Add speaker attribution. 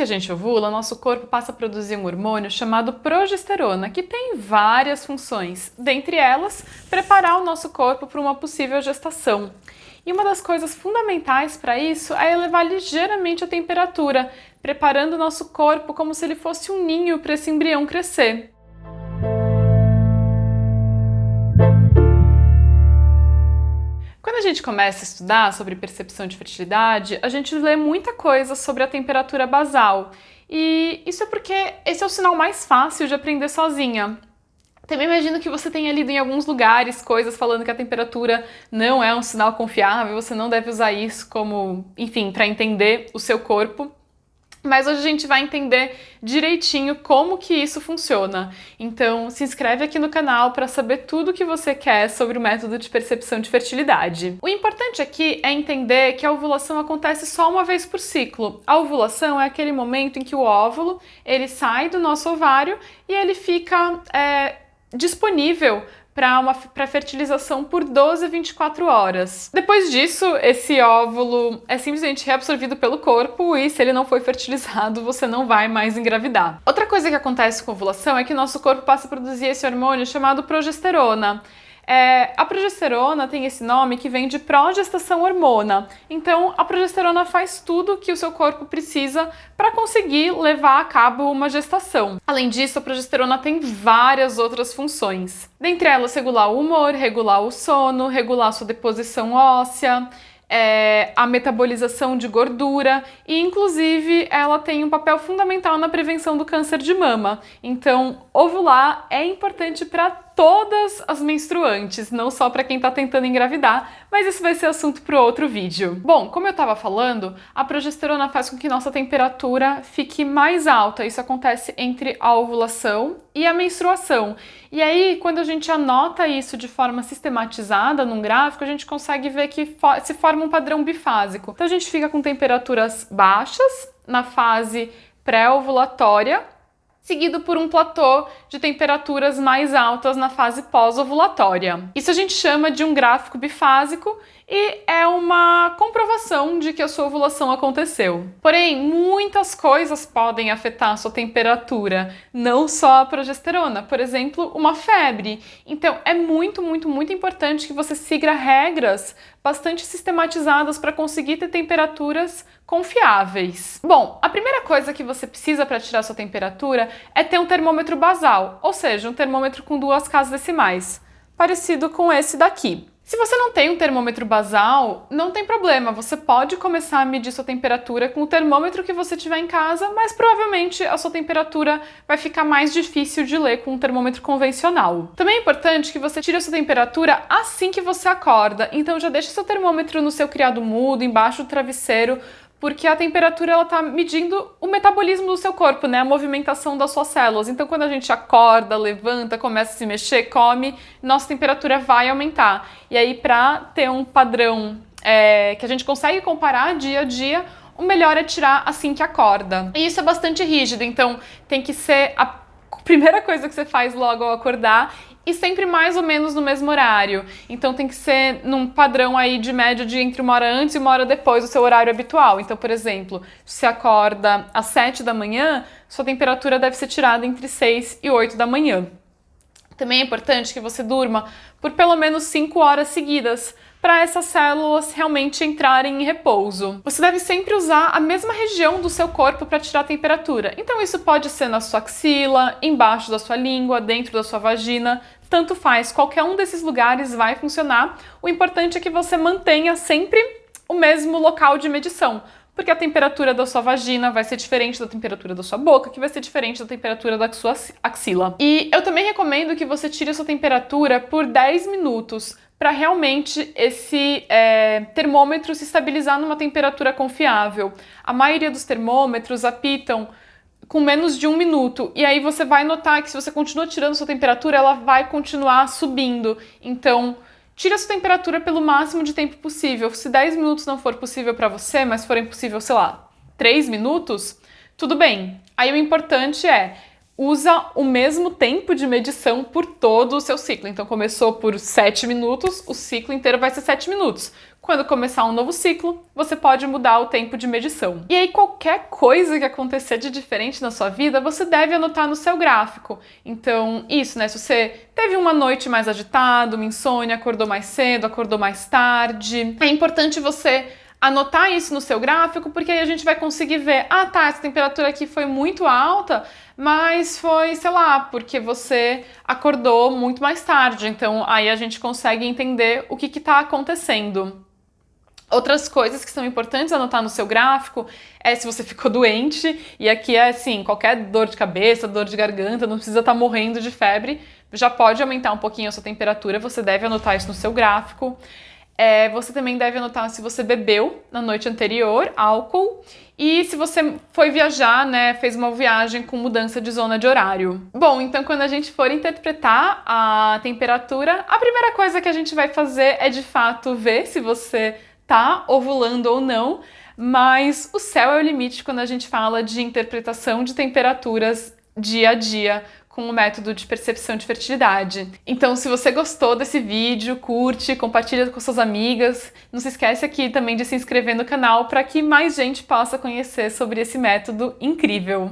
Speaker 1: que a gente ovula, nosso corpo passa a produzir um hormônio chamado progesterona, que tem várias funções. Dentre elas, preparar o nosso corpo para uma possível gestação. E uma das coisas fundamentais para isso é elevar ligeiramente a temperatura, preparando o nosso corpo como se ele fosse um ninho para esse embrião crescer. Quando a gente começa a estudar sobre percepção de fertilidade, a gente lê muita coisa sobre a temperatura basal. E isso é porque esse é o sinal mais fácil de aprender sozinha. Também imagino que você tenha lido em alguns lugares coisas falando que a temperatura não é um sinal confiável, você não deve usar isso como, enfim, para entender o seu corpo. Mas hoje a gente vai entender direitinho como que isso funciona. Então se inscreve aqui no canal para saber tudo o que você quer sobre o método de percepção de fertilidade. O importante aqui é entender que a ovulação acontece só uma vez por ciclo. A ovulação é aquele momento em que o óvulo ele sai do nosso ovário e ele fica disponível para fertilização por 12 a 24 horas. Depois disso, esse óvulo é simplesmente reabsorvido pelo corpo e se ele não foi fertilizado, você não vai mais engravidar. Outra coisa que acontece com a ovulação é que nosso corpo passa a produzir esse hormônio chamado progesterona. A progesterona tem esse nome que vem de progestação hormona. Então, a progesterona faz tudo que o seu corpo precisa para conseguir levar a cabo uma gestação. Além disso, a progesterona tem várias outras funções. Dentre elas, regular o humor, regular o sono, regular a sua deposição óssea, a metabolização de gordura e, inclusive, ela tem um papel fundamental na prevenção do câncer de mama. Então, ovular é importante para todas as menstruantes, não só para quem está tentando engravidar, mas isso vai ser assunto para outro vídeo. Bom, como eu estava falando, a progesterona faz com que nossa temperatura fique mais alta. Isso acontece entre a ovulação e a menstruação. E aí, quando a gente anota isso de forma sistematizada num gráfico, a gente consegue ver que se forma um padrão bifásico. Então a gente fica com temperaturas baixas na fase pré-ovulatória, seguido por um platô de temperaturas mais altas na fase pós-ovulatória. Isso a gente chama de um gráfico bifásico e é uma comprovação de que a sua ovulação aconteceu. Porém, muitas coisas podem afetar a sua temperatura, não só a progesterona, por exemplo, uma febre. Então, é muito importante que você siga regras bastante sistematizadas para conseguir ter temperaturas confiáveis. Bom, a primeira coisa que você precisa para tirar sua temperatura é ter um termômetro basal, ou seja, um termômetro com 2 casas decimais, parecido com esse daqui. Se você não tem um termômetro basal, não tem problema, você pode começar a medir sua temperatura com o termômetro que você tiver em casa, mas provavelmente a sua temperatura vai ficar mais difícil de ler com um termômetro convencional. Também é importante que você tire a sua temperatura assim que você acorda, então já deixa seu termômetro no seu criado mudo, embaixo do travesseiro, porque a temperatura ela tá medindo o metabolismo do seu corpo, né? A movimentação das suas células. Então, quando a gente acorda, levanta, começa a se mexer, come, nossa temperatura vai aumentar. E aí, para ter um padrão que a gente consegue comparar dia a dia, o melhor é tirar assim que acorda. E isso é bastante rígido, então tem que ser a primeira coisa que você faz logo ao acordar e sempre mais ou menos no mesmo horário. Então tem que ser num padrão aí de média de entre 1 hora antes e 1 hora depois do seu horário habitual. Então, por exemplo, se você acorda às 7 da manhã, sua temperatura deve ser tirada entre 6 e 8 da manhã. Também é importante que você durma por pelo menos 5 horas seguidas, para essas células realmente entrarem em repouso. Você deve sempre usar a mesma região do seu corpo para tirar a temperatura. Então isso pode ser na sua axila, embaixo da sua língua, dentro da sua vagina, tanto faz, qualquer um desses lugares vai funcionar. O importante é que você mantenha sempre o mesmo local de medição, porque a temperatura da sua vagina vai ser diferente da temperatura da sua boca, que vai ser diferente da temperatura da sua axila. E eu também recomendo que você tire a sua temperatura por 10 minutos, para realmente esse termômetro se estabilizar numa temperatura confiável. A maioria dos termômetros apitam com menos de 1 minuto, e aí você vai notar que se você continua tirando sua temperatura, ela vai continuar subindo. Então, tire a sua temperatura pelo máximo de tempo possível. Se 10 minutos não for possível para você, mas for impossível, sei lá, 3 minutos, tudo bem. Aí o importante é usa o mesmo tempo de medição por todo o seu ciclo. Então começou por 7 minutos, o ciclo inteiro vai ser 7 minutos. Quando começar um novo ciclo, você pode mudar o tempo de medição. E aí, qualquer coisa que acontecer de diferente na sua vida, você deve anotar no seu gráfico. Então, isso, né? Se você teve uma noite mais agitada, uma insônia, acordou mais cedo, acordou mais tarde, é importante você anotar isso no seu gráfico, porque aí a gente vai conseguir ver, ah tá, essa temperatura aqui foi muito alta, mas foi, sei lá, porque você acordou muito mais tarde. Então, aí a gente consegue entender o que está acontecendo. Outras coisas que são importantes anotar no seu gráfico é se você ficou doente, e aqui é assim, qualquer dor de cabeça, dor de garganta, não precisa estar morrendo de febre, já pode aumentar um pouquinho a sua temperatura, você deve anotar isso no seu gráfico. Você também deve anotar se você bebeu na noite anterior, álcool, e se você foi viajar, né, fez uma viagem com mudança de zona de horário. Bom, então quando a gente for interpretar a temperatura, a primeira coisa que a gente vai fazer é de fato ver se você tá ovulando ou não, mas o céu é o limite quando a gente fala de interpretação de temperaturas dia a dia com o método de percepção de fertilidade. Então, se você gostou desse vídeo, curte, compartilha com suas amigas. Não se esquece aqui também de se inscrever no canal para que mais gente possa conhecer sobre esse método incrível.